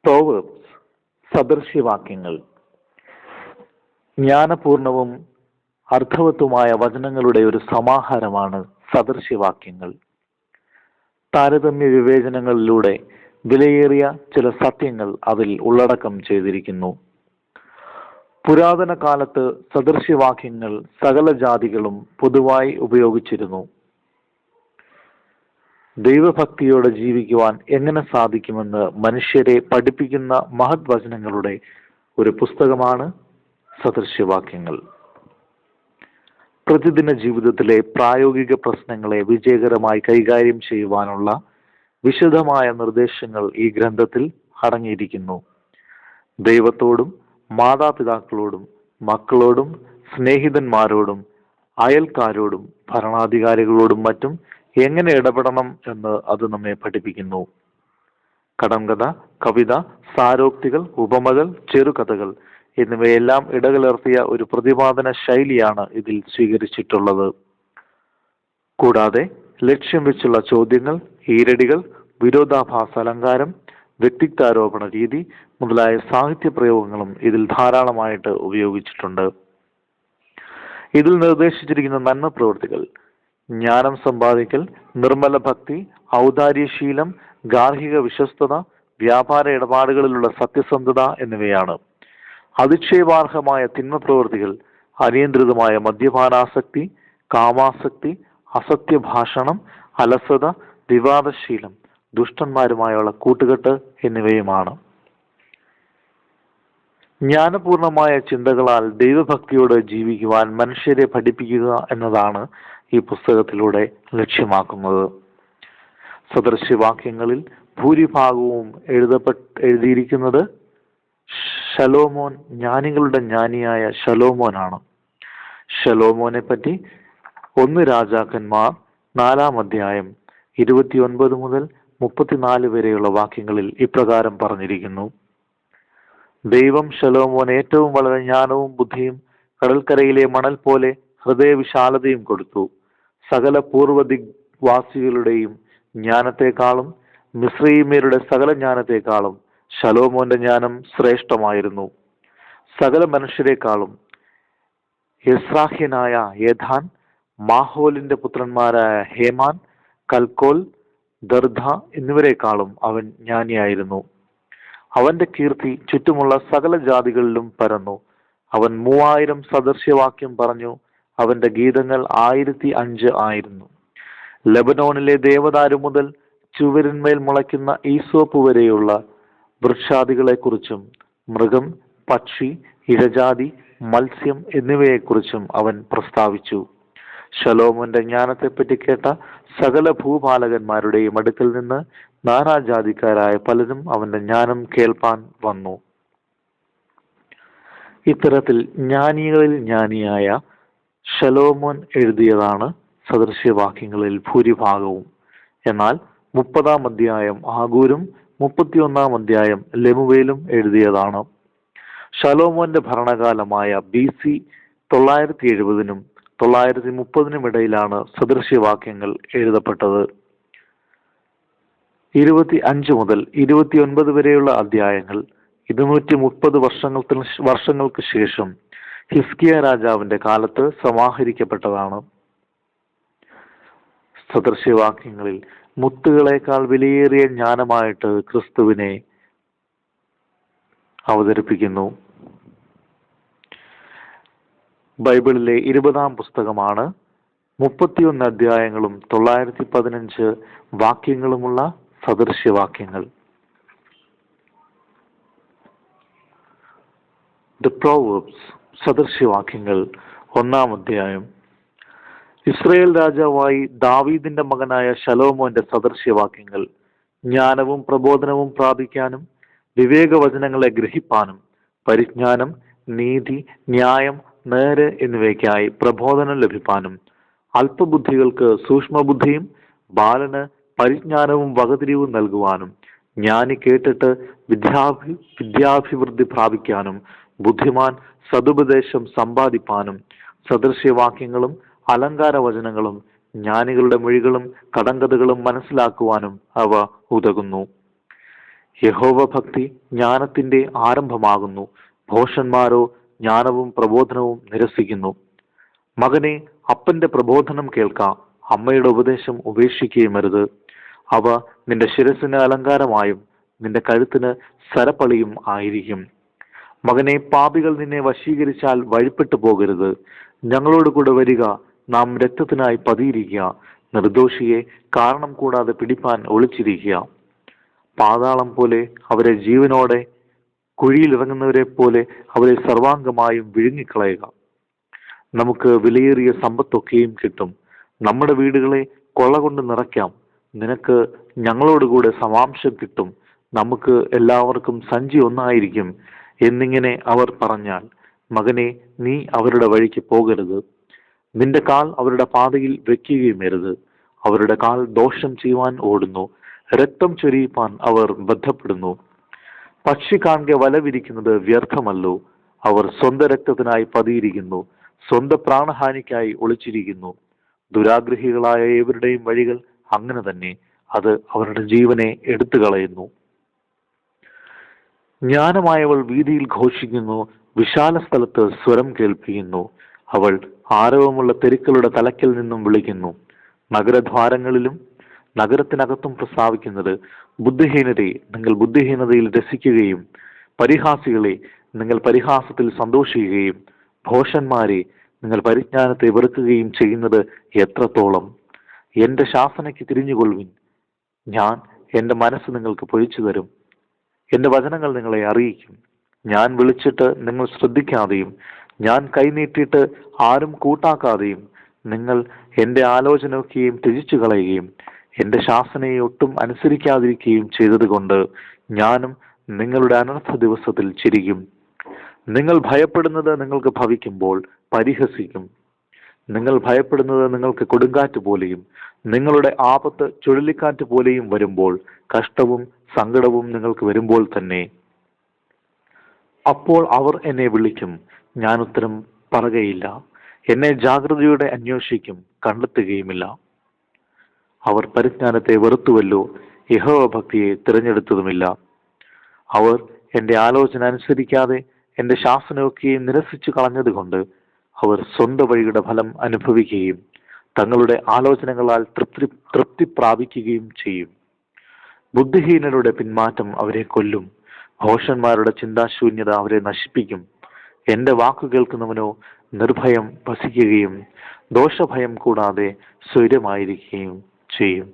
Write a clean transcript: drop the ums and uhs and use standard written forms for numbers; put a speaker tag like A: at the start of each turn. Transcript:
A: Proverbs സദൃശ്യവാക്യങ്ങൾ. ജ്ഞാനപൂർണവും അർത്ഥവത്തുമായ വചനങ്ങളുടെ ഒരു സമാഹാരമാണ് സദൃശ്യവാക്യങ്ങൾ. താരതമ്യ വിവേചനങ്ങളിലൂടെ വിലയേറിയ ചില സത്യങ്ങൾ അതിൽ ഉള്ളടക്കം ചെയ്തിരിക്കുന്നു. പുരാതന കാലത്ത് സദൃശ്യവാക്യങ്ങൾ സകല ജാതികളും പൊതുവായി ഉപയോഗിച്ചിരുന്നു. ദൈവഭക്തിയോടെ ജീവിക്കുവാൻ എങ്ങനെ സാധിക്കുമെന്ന് മനുഷ്യരെ പഠിപ്പിക്കുന്ന മഹത് വചനങ്ങളുടെ ഒരു പുസ്തകമാണ് സദൃശ്യവാക്യങ്ങൾ. പ്രതിദിന ജീവിതത്തിലെ പ്രായോഗിക പ്രശ്നങ്ങളെ വിജയകരമായി കൈകാര്യം ചെയ്യുവാനുള്ള വിശദമായ നിർദ്ദേശങ്ങൾ ഈ ഗ്രന്ഥത്തിൽ അടങ്ങിയിരിക്കുന്നു. ദൈവത്തോടും മാതാപിതാക്കളോടും മക്കളോടും സ്നേഹിതന്മാരോടും അയൽക്കാരോടും ഭരണാധികാരികളോടും മറ്റും എങ്ങനെ ഇടപെടണം എന്ന് അത് നമ്മെ പഠിപ്പിക്കുന്നു. കടങ്കഥ, കവിത, സാരോക്തികൾ, ഉപമകൾ, ചെറുകഥകൾ എന്നിവയെല്ലാം ഇടകലർത്തിയ ഒരു പ്രതിപാദന ശൈലിയാണ് ഇതിൽ സ്വീകരിച്ചിട്ടുള്ളത്. കൂടാതെ ലക്ഷ്യം വെച്ചുള്ള ചോദ്യങ്ങൾ, ഈരടികൾ, വിരോധാഭാസ അലങ്കാരം, വ്യക്തിത്വാരോപണ രീതി മുതലായ സാഹിത്യ പ്രയോഗങ്ങളും ഇതിൽ ധാരാളമായിട്ട് ഉപയോഗിച്ചിട്ടുണ്ട്. ഇതിൽ നിർദ്ദേശിച്ചിരിക്കുന്ന നന്മ പ്രവൃത്തികൾ ജ്ഞാനം സമ്പാദിക്കൽ, നിർമ്മല ഭക്തി, ഔദാര്യശീലം, ഗാർഹിക വിശ്വസ്തത, വ്യാപാര ഇടപാടുകളിലുള്ള സത്യസന്ധത എന്നിവയാണ്. അധിക്ഷേപാർഹമായ തിന്മ പ്രവൃത്തികൾ അനിയന്ത്രിതമായ മദ്യപാനാസക്തി, കാമാസക്തി, അസത്യഭാഷണം, അലസത, വിവാദശീലം, ദുഷ്ടന്മാരുമായുള്ള കൂട്ടുകെട്ട് എന്നിവയുമാണ്. ജ്ഞാനപൂർണമായ ചിന്തകളാൽ ദൈവഭക്തിയോട് ജീവിക്കുവാൻ മനുഷ്യരെ പഠിപ്പിക്കുക എന്നതാണ് ഈ പുസ്തകത്തിലൂടെ ലക്ഷ്യമാക്കുന്നത്. സദൃശ്യവാക്യങ്ങളിൽ ഭൂരിഭാഗവും എഴുതിയിരിക്കുന്നത് ശലോമോൻ, ജ്ഞാനികളുടെ ജ്ഞാനിയായ ശലോമോനാണ്. ശലോമോനെ പറ്റി 1 രാജാക്കന്മാർ 4-ാം അധ്യായം 29 മുതൽ 34 വരെയുള്ള വാക്യങ്ങളിൽ ഇപ്രകാരം പറഞ്ഞിരിക്കുന്നു: ദൈവം ശലോമോന് ഏറ്റവും വളരെ ജ്ഞാനവും ബുദ്ധിയും കടൽക്കരയിലെ മണൽ പോലെ ഹൃദയവിശാലതയും കൊടുത്തു. സകല പൂർവ്വദിഗ്വാസികളുടെയും ജ്ഞാനത്തെക്കാളും മിസ്രയീമ്യരുടെ സകല ജ്ഞാനത്തെക്കാളും ശലോമോന്റെ ജ്ഞാനം ശ്രേഷ്ഠമായിരുന്നു. സകല മനുഷ്യരെക്കാളും യെസ്രാഹ്യനായ ഏഥാൻ, മാഹോലിന്റെ പുത്രന്മാരായ ഹേമാൻ, കൽക്കോൽ, ദർദ എന്നിവരെക്കാളും അവൻ ജ്ഞാനിയായിരുന്നു. അവന്റെ കീർത്തി ചുറ്റുമുള്ള സകല ജാതികളിലും പരന്നു. അവൻ 3000 സദൃശ്യവാക്യം പറഞ്ഞു. അവന്റെ ഗീതങ്ങൾ 1005 ആയിരുന്നു. ലബനോണിലെ ദേവദാരു മുതൽ ചുവരിന്മേൽ മുളയ്ക്കുന്ന ഈസോപ്പ് വരെയുള്ള വൃക്ഷാദികളെക്കുറിച്ചും മൃഗം, പക്ഷി, ഇഴജാതി, മത്സ്യം എന്നിവയെക്കുറിച്ചും അവൻ പ്രസ്താവിച്ചു. ശലോമോന്റെ ജ്ഞാനത്തെപ്പറ്റി കേട്ട സകല ഭൂപാലകന്മാരുടെയും അടുക്കൽ നിന്ന് നാനാജാതിക്കാരായ പലരും അവന്റെ ജ്ഞാനം കേൾപ്പാൻ വന്നു. ഇത്തരത്തിൽ ജ്ഞാനികളിൽ ജ്ഞാനിയായ ശലോമോൻ എഴുതിയതാണ് സദൃശ്യവാക്യങ്ങളിൽ ഭൂരിഭാഗവും. എന്നാൽ 30-ാം അധ്യായം ആഗൂരും 31-ാം അധ്യായം ലെമുവേലും എഴുതിയതാണ്. ശലോമോന്റെ ഭരണകാലമായ BC 970-നും 930-നും ഇടയിലാണ് സദൃശ്യവാക്യങ്ങൾ എഴുതപ്പെട്ടത്. 25 മുതൽ 29 വരെയുള്ള അധ്യായങ്ങൾ 230 വർഷങ്ങൾക്ക് ശേഷം ഹിസ്കിയ രാജാവിന്റെ കാലത്ത് സമാഹരിക്കപ്പെട്ടതാണ്. സദൃശ്യവാക്യങ്ങളിൽ മുത്തുകളെക്കാൾ വിലയേറിയ ജ്ഞാനമായിട്ട് ക്രിസ്തുവിനെ അവതരിപ്പിക്കുന്നു. ബൈബിളിലെ 20-ാം പുസ്തകമാണ്. 31 അധ്യായങ്ങളും 915 വാക്യങ്ങളുമുള്ള സദൃശ്യവാക്യങ്ങൾ. ദ പ്രോവേർബ്സ് സദൃശ്യവാക്യങ്ങൾ 1-ാം അധ്യായം. ഇസ്രായേൽ രാജാവായി ദാവീദിന്റെ മകനായ ശലോമോന്റെ സദൃശ്യവാക്യങ്ങൾ ജ്ഞാനവും പ്രബോധനവും പ്രാപിക്കാനും വിവേകവചനങ്ങളെ ഗ്രഹിപ്പാനും പരിജ്ഞാനം, നീതി, ന്യായം, നേര് എന്നിവയ്ക്കായി പ്രബോധനം ലഭിപ്പാനും അല്പബുദ്ധികൾക്ക് സൂക്ഷ്മബുദ്ധിയും ബാലന് പരിജ്ഞാനവും വകതിരിവും നൽകുവാനും ജ്ഞാനി കേട്ടിട്ട് വിദ്യാഭിവൃദ്ധി പ്രാപിക്കാനും ബുദ്ധിമാൻ സതുപദേശം സമ്പാദിപ്പാനും സദൃശ്യവാക്യങ്ങളും അലങ്കാര വചനങ്ങളും ജ്ഞാനികളുടെ മൊഴികളും കടങ്കഥകളും മനസ്സിലാക്കുവാനും അവ ഉതകുന്നു. യഹോവ ഭക്തി ജ്ഞാനത്തിന്റെ ആരംഭമാകുന്നു. ഭോഷന്മാരോ ജ്ഞാനവും പ്രബോധനവും നിരസിക്കുന്നു. മകനെ, അപ്പന്റെ പ്രബോധനം കേൾക്കാം, അമ്മയുടെ ഉപദേശം ഉപേക്ഷിക്കുകയും അരുത്. അവ നിന്റെ ശിരസിന് അലങ്കാരമായും നിന്റെ കഴുത്തിന് സരപ്പളിയും ആയിരിക്കും. മകനെ, പാപികൾ നിന്നെ വശീകരിച്ചാൽ വഴിപ്പെട്ടു പോകരുത്. ഞങ്ങളോട് കൂടെ വരിക, നാം രക്തത്തിനായി പതിയിരിക്കുക. നിർദോഷിയെ കാരണം കൂടാതെ പിടിപ്പാൻ ഒളിച്ചിരിക്കുക. പാതാളം പോലെ അവരെ ജീവനോടെ, കുഴിയിലിറങ്ങുന്നവരെ പോലെ അവരെ സർവാംഗമായും വിഴുങ്ങിക്കളയുക. നമുക്ക് വിലയേറിയ സമ്പത്തൊക്കെയും കിട്ടും. നമ്മുടെ വീടുകളെ കൊള്ള കൊണ്ട് നിറയ്ക്കാം. നിനക്ക് ഞങ്ങളോടുകൂടെ സമാംശം കിട്ടും. നമുക്ക് എല്ലാവർക്കും സഞ്ചി ഒന്നായിരിക്കും എന്നിങ്ങനെ അവർ പറഞ്ഞാൽ, മകനെ, നീ അവരുടെ വഴിക്ക് പോകരുത്. നിന്റെ കാൽ അവരുടെ പാതയിൽ വെക്കുകയും അരുത്. അവരുടെ കാൽ ദോഷം ചെയ്യുവാൻ ഓടുന്നു, രക്തം ചൊരിയിപ്പാൻ അവർ ബദ്ധപ്പെടുന്നു. പക്ഷി കാണെ വല വിരിക്കുന്നത് വ്യർത്ഥമല്ലോ. അവർ സ്വന്തം രക്തത്തിനായി പതിയിരിക്കുന്നു, സ്വന്തം പ്രാണഹാനിക്കായി ഒളിച്ചിരിക്കുന്നു. ദുരാഗ്രഹികളായ ഏവരുടെയും വഴികൾ അങ്ങനെ തന്നെ, അത് അവരുടെ ജീവനെ എടുത്തു കളയുന്നു. ജ്ഞാനമായവൾ വീതിയിൽ ഘോഷിക്കുന്നു, വിശാല സ്ഥലത്ത് സ്വരം കേൾപ്പിക്കുന്നു. അവൾ ആരവമുള്ള തെരുക്കളുടെ തലയ്ക്കൽ നിന്നും വിളിക്കുന്നു. നഗരദ്വാരങ്ങളിലും നഗരത്തിനകത്തും പ്രസ്താവിക്കുന്നത്, ബുദ്ധിഹീനരെ, നിങ്ങൾ ബുദ്ധിഹീനതയിൽ രസിക്കുകയും പരിഹാസികളെ, നിങ്ങൾ പരിഹാസത്തിൽ സന്തോഷിക്കുകയും ഭോഷന്മാരെ, നിങ്ങൾ പരിജ്ഞാനത്തെ വെറുക്കുകയും ചെയ്യുന്നത് എത്രത്തോളം. എന്റെ ശാസനയ്ക്ക് തിരിഞ്ഞുകൊള്ളുവിൻ. ഞാൻ എന്റെ മനസ്സ് നിങ്ങൾക്ക് പൊഴിച്ചു തരും. എന്റെ വചനങ്ങൾ നിങ്ങളെ അറിയിക്കും. ഞാൻ വിളിച്ചിട്ട് നിങ്ങൾ ശ്രദ്ധിക്കാതെയും ഞാൻ കൈനീട്ടിയിട്ട് ആരും കൂട്ടാക്കാതെയും നിങ്ങൾ എന്റെ ആലോചനയൊക്കെയും ത്യജിച്ചു കളയുകയും എന്റെ ശാസനയെ ഒട്ടും അനുസരിക്കാതിരിക്കുകയും ചെയ്തതുകൊണ്ട് ഞാനും നിങ്ങളുടെ അനർത്ഥ ദിവസത്തിൽ ചിരിക്കും. നിങ്ങൾ ഭയപ്പെടുന്നത് നിങ്ങൾക്ക് ഭവിക്കുമ്പോൾ പരിഹസിക്കും. നിങ്ങൾ ഭയപ്പെടുന്നത് നിങ്ങൾക്ക് കൊടുങ്കാറ്റ് പോലെയും നിങ്ങളുടെ ആപത്ത് ചുഴലിക്കാറ്റ് പോലെയും വരുമ്പോൾ, കഷ്ടവും സങ്കടവും നിങ്ങൾക്ക് വരുമ്പോൾ തന്നെ. അപ്പോൾ അവർ എന്നെ വിളിക്കും, ഞാൻ ഉത്തരം പറയുകയില്ല. എന്നെ ജാഗ്രതയോടെ അന്വേഷിക്കും, കണ്ടെത്തുകയുമില്ല. അവർ പരിജ്ഞാനത്തെ വെറുത്തുവല്ലോ, യഹോവ ഭക്തിയെ തിരഞ്ഞെടുത്തതുമില്ല. അവർ എന്റെ ആലോചന അനുസരിക്കാതെ എന്റെ ശാസനയൊക്കെയും നിരസിച്ചു കളഞ്ഞതുകൊണ്ട് അവർ സ്വന്തം വഴിയുടെ ഫലം അനുഭവിക്കുകയും തങ്ങളുടെ ആലോചനകളാൽ തൃപ്തി പ്രാപിക്കുകയും ചെയ്യും. ബുദ്ധിഹീനരുടെ പിന്മാറ്റം അവരെ കൊല്ലും, ഭോഷന്മാരുടെ ചിന്താശൂന്യത അവരെ നശിപ്പിക്കും. എന്റെ വാക്കു കേൾക്കുന്നവനോ നിർഭയം വസിക്കുകയും ദോഷഭയം കൂടാതെ സ്വൈര്യമായിരിക്കുകയും ചെയ്യും.